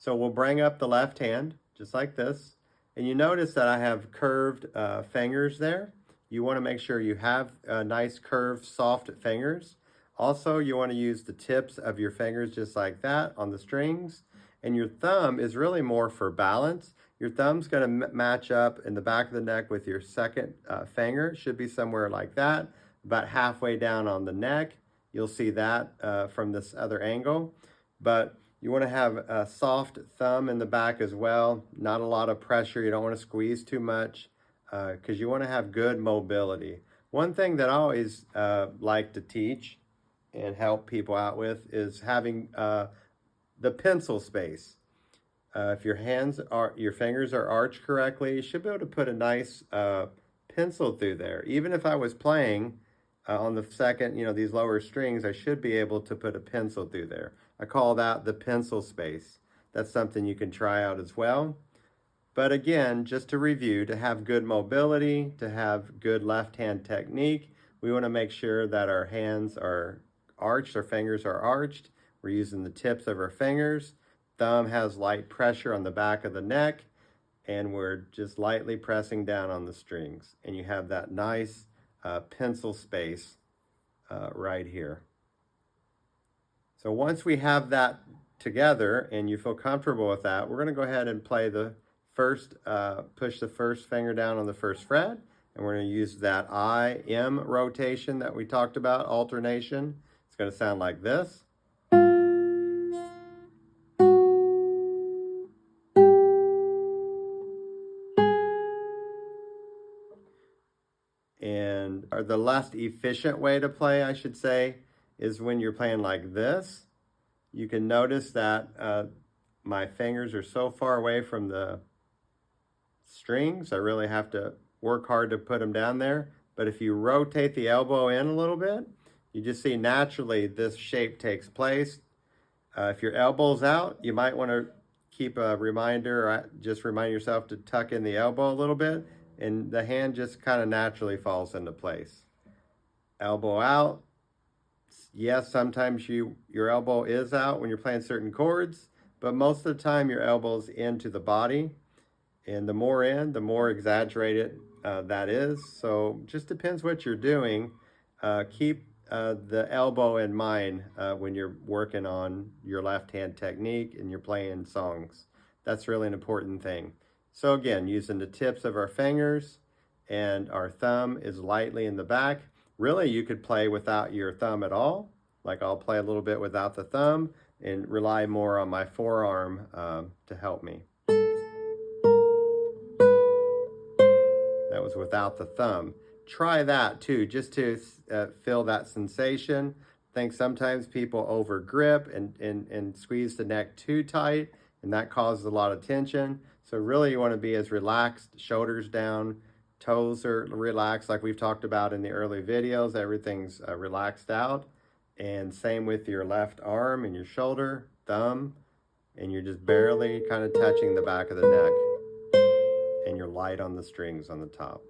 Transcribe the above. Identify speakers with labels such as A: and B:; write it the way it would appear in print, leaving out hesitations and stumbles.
A: So we'll bring up the left hand, just like this. And you notice that I have curved fingers there. You want to make sure you have nice curved, soft fingers. Also, you want to use the tips of your fingers just like that on the strings. And your thumb is really more for balance. Your thumb's going to match up in the back of the neck with your second finger. It should be somewhere like that, about halfway down on the neck. You'll see that from this other angle. But you want to have a soft thumb in the back as well. Not a lot of pressure. You don't want to squeeze too much because you want to have good mobility. One thing that I always like to teach and help people out with is having the pencil space. If your fingers are arched correctly, you should be able to put a nice pencil through there. Even if I was playing on the second, these lower strings, I should be able to put a pencil through there. I call that the pencil space. That's something you can try out as well. But again, just to review, to have good mobility, to have good left hand technique, we want to make sure that our hands are arched, our fingers are arched. We're using the tips of our fingers. Thumb has light pressure on the back of the neck, and we're just lightly pressing down on the strings. And you have that nice pencil space right here. So once we have that together and you feel comfortable with that, we're going to go ahead and play the first, push the first finger down on the first fret, and we're going to use that I-M rotation that we talked about, alternation. It's going to sound like this. And the less efficient way to play, I should say, is when you're playing like this. You can notice that my fingers are so far away from the strings. I really have to work hard to put them down there. But if you rotate the elbow in a little bit, you just see naturally this shape takes place. If your elbow's out, you might want to keep a reminder, or just remind yourself to tuck in the elbow a little bit, and the hand just kind of naturally falls into place. Elbow out. Yes, sometimes your elbow is out when you're playing certain chords, but most of the time your elbow's into the body, and the more in, the more exaggerated that is. So just depends what you're doing. Keep the elbow in mind when you're working on your left hand technique and you're playing songs. That's really an important thing. So again, using the tips of our fingers, and our thumb is lightly in the back. Really, you could play without your thumb at all. Like I'll play a little bit without the thumb and rely more on my forearm to help me. That was without the thumb. Try that too, just to feel that sensation. I think sometimes people over grip and squeeze the neck too tight, and that causes a lot of tension. So really you want to be as relaxed, shoulders down, toes are relaxed like we've talked about in the early videos. Everything's relaxed out. And same with your left arm and your shoulder, thumb, and you're just barely kind of touching the back of the neck. And you're light on the strings on the top.